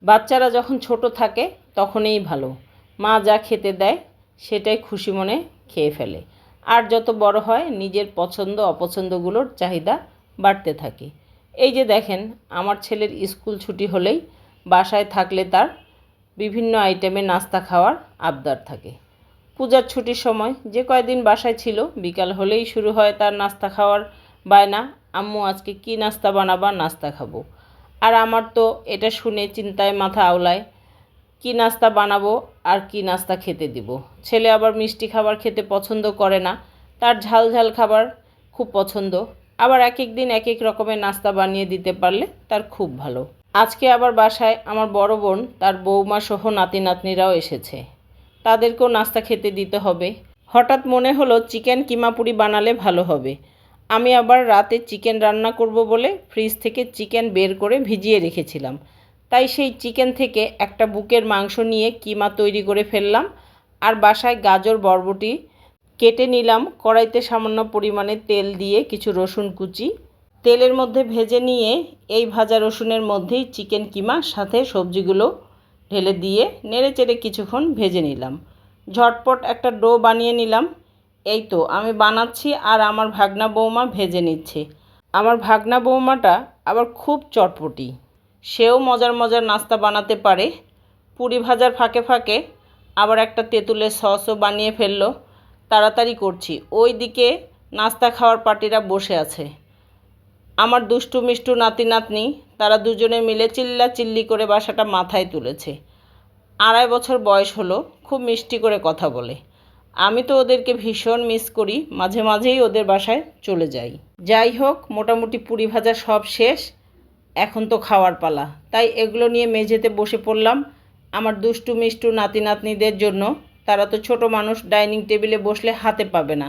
বাচ্চারা যখন ছোট থাকে তখনই ভালো, মা যা খেতে দেয় সেটাই খুশি মনে খেয়ে ফেলে। আর যত বড় হয় নিজের পছন্দ অপছন্দগুলোর চাহিদা বাড়তে থাকে। এই যে দেখেন, আমার ছেলের স্কুল ছুটি হলেই বাসায় থাকলে তার বিভিন্ন আইটেমে নাস্তা খাওয়ার আবদার থাকে। পূজার ছুটির সময় যে কয়দিন বাসায় ছিল, বিকাল হলেই শুরু হয় তার নাস্তা খাওয়ার বায়না। আম্মু আজকে কি নাস্তা বানাবা, নাস্তা খাবো। আর আমার তো এটা শুনে চিন্তায় মাথা আওলায়, কি নাস্তা বানাবো আর কি নাস্তা খেতে দিব। ছেলে আবার মিষ্টি খাবার খেতে পছন্দ করে না, তার ঝাল ঝাল খাবার খুব পছন্দ। আবার এক এক দিন এক এক রকমের নাস্তা বানিয়ে দিতে পারলে তার খুব ভালো। আজকে আবার বাসায় আমার বড় বোন, তার বৌমা সহ নাতি নাতনিরাও এসেছে, তাদেরকেও নাস্তা খেতে দিতে হবে। হঠাৎ মনে হলো চিকেন কিমা পুরি বানালে ভালো হবে। আমি আবার রাতে চিকেন রান্না করব বলে ফ্রিজ থেকে চিকেন বের করে ভিজিয়ে রেখেছিলাম। তাই সেই চিকেন থেকে একটা বুকের মাংস নিয়ে কিমা তৈরি করে ফেললাম। আর বাসায় গাজর বরবটি কেটে নিলাম। কড়াইতে সামান্য পরিমাণে তেল দিয়ে কিছু রসুন কুচি তেলের মধ্যে ভেজে নিয়ে এই ভাজা রসুনের মধ্যেই চিকেন কিমা সাথে সবজিগুলো ঢেলে দিয়ে নেড়েচেড়ে কিছুক্ষণ ভেজে নিলাম। ঝটপট একটা ডো বানিয়ে নিলাম। এই তো আমি বানাচ্ছি আর আমার ভাগনা বৌমা ভেজে নিচ্ছে। আমার ভাগনা বৌমাটা আবার খুব চটপটি, সেও মজার মজার নাস্তা বানাতে পারে। পুরি ভাজার ফাঁকে ফাঁকে আবার একটা তেঁতুলের সসও বানিয়ে ফেললো। তাড়াতাড়ি করছি, ওই দিকে নাস্তা খাওয়ার পার্টিরা বসে আছে। আমার দুষ্টু মিষ্টু নাতি নাতনি, তারা দুজনে মিলে চিল্লা চিল্লি করে বাসাটা মাথায় তুলেছে। 2.5 বছর বয়স হলো, খুব মিষ্টি করে কথা বলে। আমি তো ওদেরকে ভীষণ মিস করি, মাঝে মাঝেই ওদের বাসায় চলে যাই। যাই হোক, মোটামুটি পুরি ভাজা সব শেষ, এখন তো খাওয়ার পালা। তাই এগুলো নিয়ে মেঝেতে বসে পড়লাম আমার দুষ্টু মিষ্টু নাতি নাতনিদের জন্য। তারা তো ছোট মানুষ, ডাইনিং টেবিলে বসলে হাতে পাবে না,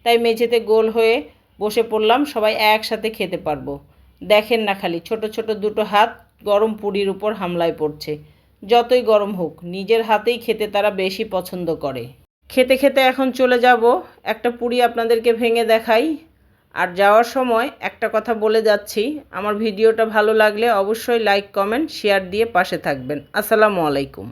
তাই মেঝেতে গোল হয়ে বসে পড়লাম, সবাই একসাথে খেতে পারবো। দেখেন না খালি, ছোট ছোট দুটো হাত গরম পুরির উপর হামলায় পড়ছে। যতই গরম হোক, নিজের হাতেই খেতে তারা বেশি পছন্দ করে। খেতে খেতে এখন চলে যাব, একটা পুরি আপনাদেরকে ভেঙে দেখাই। আর যাওয়ার সময় একটা কথা বলে যাচ্ছি, আমার ভিডিওটা ভালো লাগলে অবশ্যই লাইক কমেন্ট শেয়ার দিয়ে পাশে থাকবেন। আসসালামু আলাইকুম।